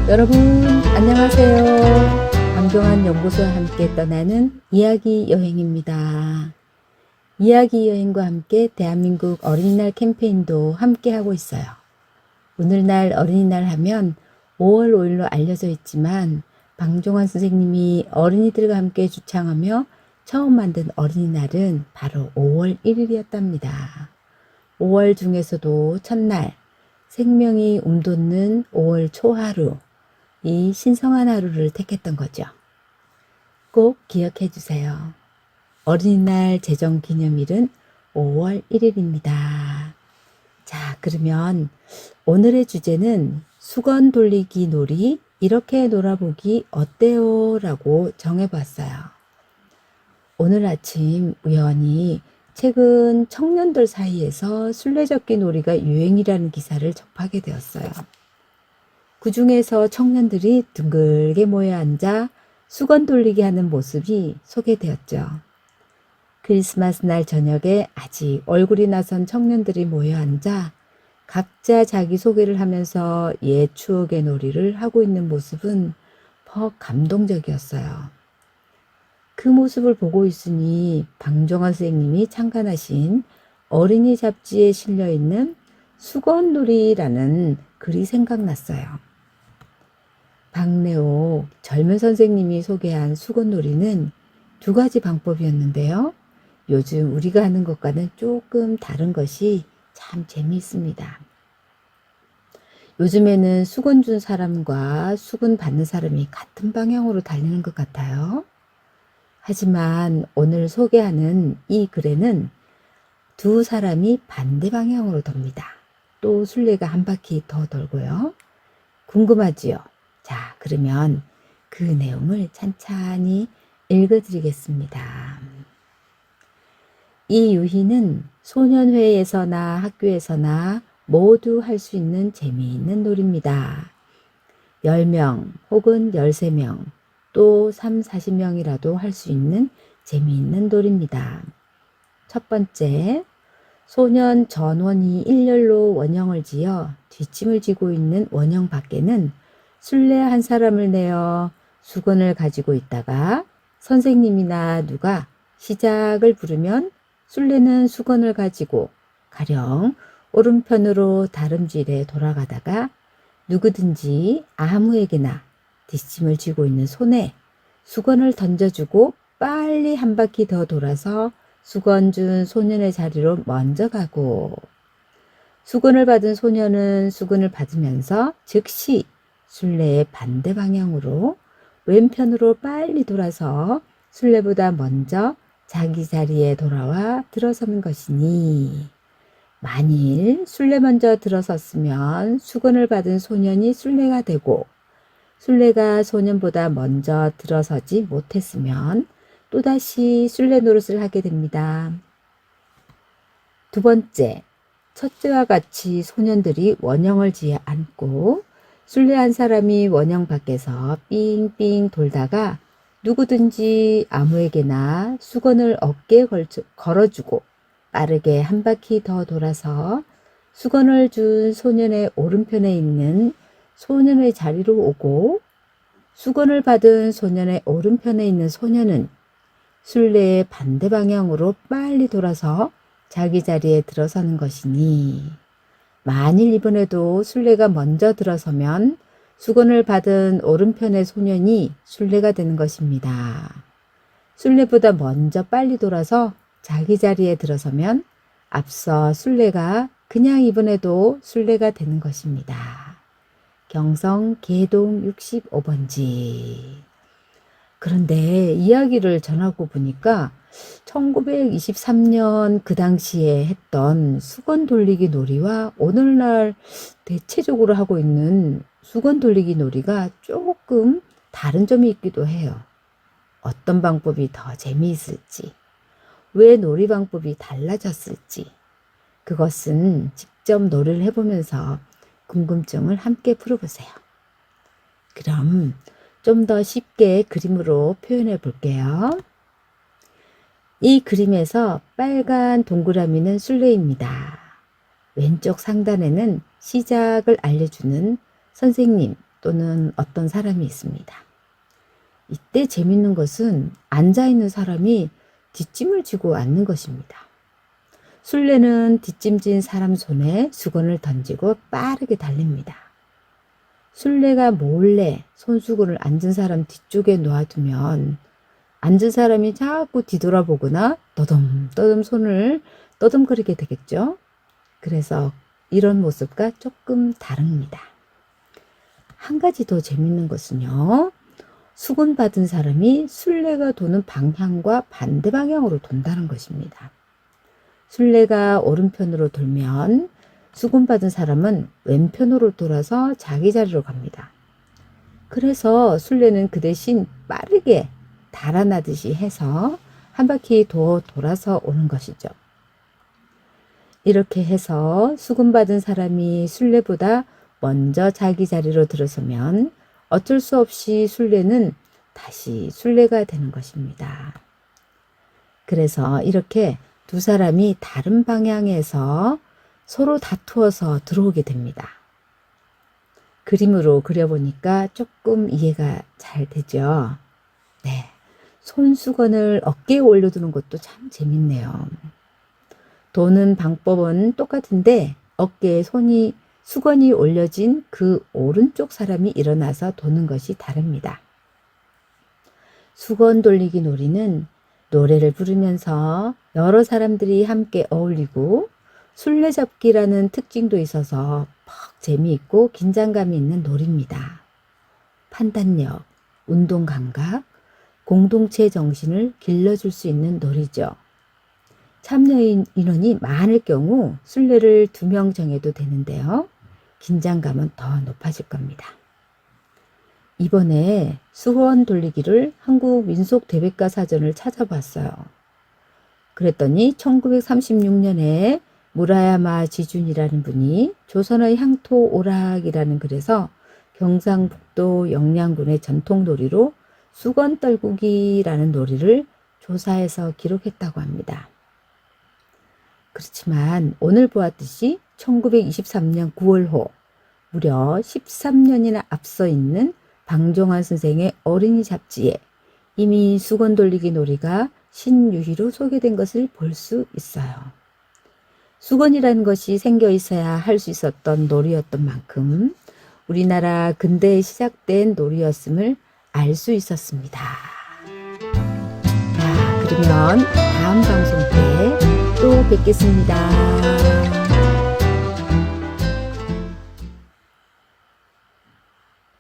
여러분 안녕하세요. 강경한 연구소와 함께 떠나는 이야기 여행입니다. 이야기 여행과 함께 대한민국 어린이날 캠페인도 함께 하고 있어요. 오늘날 어린이날 하면 5월 5일로 알려져 있지만 방종환 선생님이 어린이들과 함께 주창하며 처음 만든 어린이날은 바로 5월 1일이었답니다. 5월 중에서도 첫날 생명이 움돋는 5월 초하루, 이 신성한 하루를 택했던 거죠. 꼭 기억해 주세요. 어린이날 제정기념일은 5월 1일입니다. 자, 그러면 오늘의 주제는 수건 돌리기 놀이 이렇게 놀아보기 어때요? 라고 정해봤어요. 오늘 아침 우연히 최근 청년들 사이에서 술래잡기 놀이가 유행이라는 기사를 접하게 되었어요. 그 중에서 청년들이 둥글게 모여 앉아 수건 돌리기 하는 모습이 소개되었죠. 크리스마스 날 저녁에 아직 얼굴이 나선 청년들이 모여 앉아 각자 자기소개를 하면서 옛 추억의 놀이를 하고 있는 모습은 퍽 감동적이었어요. 그 모습을 보고 있으니 방종환 선생님이 창간하신 어린이 잡지에 실려있는 수건놀이라는 글이 생각났어요. 박래옥 젊은 선생님이 소개한 수건놀이는 두 가지 방법이었는데요. 요즘 우리가 하는 것과는 조금 다른 것이 참 재미있습니다. 요즘에는 수건 준 사람과 수건 받는 사람이 같은 방향으로 달리는 것 같아요. 하지만 오늘 소개하는 이 글에는 두 사람이 반대 방향으로 돕니다. 또 술래가 한 바퀴 더 돌고요. 궁금하지요? 자, 그러면 그 내용을 찬찬히 읽어드리겠습니다. 이 유희는 소년회에서나 학교에서나 모두 할 수 있는 재미있는 놀이입니다. 10명 혹은 13명 또 3, 40명이라도 할 수 있는 재미있는 놀이입니다. 첫 번째, 소년 전원이 일렬로 원형을 지어 뒷짐을 지고 있는 원형 밖에는 술래 한 사람을 내어 수건을 가지고 있다가 선생님이나 누가 시작을 부르면 술래는 수건을 가지고 가령 오른편으로 다름질에 돌아가다가 누구든지 아무에게나 뒷짐을 쥐고 있는 손에 수건을 던져주고 빨리 한 바퀴 더 돌아서 수건 준 소년의 자리로 먼저 가고, 수건을 받은 소년은 수건을 받으면서 즉시 술래의 반대 방향으로 왼편으로 빨리 돌아서 술래보다 먼저 자기 자리에 돌아와 들어서는 것이니, 만일 술래 먼저 들어섰으면 수건을 받은 소년이 술래가 되고, 술래가 소년보다 먼저 들어서지 못했으면 또다시 술래 노릇을 하게 됩니다. 두 번째, 첫째와 같이 소년들이 원형을 지어 앉고 술래 한 사람이 원형 밖에서 삥삥 돌다가 누구든지 아무에게나 수건을 어깨에 걸어주고 빠르게 한 바퀴 더 돌아서 수건을 준 소년의 오른편에 있는 소년의 자리로 오고, 수건을 받은 소년의 오른편에 있는 소년은 술래의 반대 방향으로 빨리 돌아서 자기 자리에 들어서는 것이니, 만일 이번에도 술래가 먼저 들어서면 수건을 받은 오른편의 소년이 술래가 되는 것입니다. 술래보다 먼저 빨리 돌아서 자기 자리에 들어서면 앞서 술래가 그냥 이번에도 술래가 되는 것입니다. 경성 계동 65번지. 그런데 이야기를 전하고 보니까 1923년 그 당시에 했던 수건 돌리기 놀이와 오늘날 대체적으로 하고 있는 수건 돌리기 놀이가 조금 다른 점이 있기도 해요. 어떤 방법이 더 재미있을지, 왜 놀이 방법이 달라졌을지, 그것은 직접 놀이를 해보면서 궁금증을 함께 풀어보세요. 그럼 좀 더 쉽게 그림으로 표현해 볼게요. 이 그림에서 빨간 동그라미는 술래입니다. 왼쪽 상단에는 시작을 알려주는 선생님, 또는 어떤 사람이 있습니다. 이때 재밌는 것은 앉아있는 사람이 뒷짐을 지고 앉는 것입니다. 술래는 뒷짐진 사람 손에 수건을 던지고 빠르게 달립니다. 술래가 몰래 손수건을 앉은 사람 뒤쪽에 놓아두면 앉은 사람이 자꾸 뒤돌아보거나 떠듬떠듬 손을 떠듬거리게 되겠죠. 그래서 이런 모습과 조금 다릅니다. 한 가지 더 재밌는 것은요. 수건 받은 사람이 술래가 도는 방향과 반대 방향으로 돈다는 것입니다. 술래가 오른편으로 돌면 수건 받은 사람은 왼편으로 돌아서 자기 자리로 갑니다. 그래서 술래는 그 대신 빠르게 달아나듯이 해서 한 바퀴 더 돌아서 오는 것이죠. 이렇게 해서 수건 받은 사람이 술래보다 먼저 자기 자리로 들어서면 어쩔 수 없이 술래는 다시 술래가 되는 것입니다. 그래서 이렇게 두 사람이 다른 방향에서 서로 다투어서 들어오게 됩니다. 그림으로 그려보니까 조금 이해가 잘 되죠. 네, 손수건을 어깨에 올려두는 것도 참 재밌네요. 도는 방법은 똑같은데 어깨에 수건이 올려진 그 오른쪽 사람이 일어나서 도는 것이 다릅니다. 수건 돌리기 놀이는 노래를 부르면서 여러 사람들이 함께 어울리고 술래잡기라는 특징도 있어서 퍽 재미있고 긴장감이 있는 놀이입니다. 판단력, 운동감각, 공동체 정신을 길러줄 수 있는 놀이죠. 참여 인원이 많을 경우 술래를 2명 정해도 되는데요. 긴장감은 더 높아질 겁니다. 이번에 수건 돌리기를 한국민속대백과사전을 찾아봤어요. 그랬더니 1936년에 무라야마 지준이라는 분이 조선의 향토 오락이라는 글에서 경상북도 영양군의 전통놀이로 수건 떨구기라는 놀이를 조사해서 기록했다고 합니다. 그렇지만 오늘 보았듯이 1923년 9월호 무려 13년이나 앞서 있는 방종환 선생의 어린이 잡지에 이미 수건 돌리기 놀이가 신유희로 소개된 것을 볼 수 있어요. 수건이라는 것이 생겨 있어야 할 수 있었던 놀이였던 만큼 우리나라 근대에 시작된 놀이였음을 알 수 있었습니다. 자, 그러면 다음 방송 때 또 뵙겠습니다.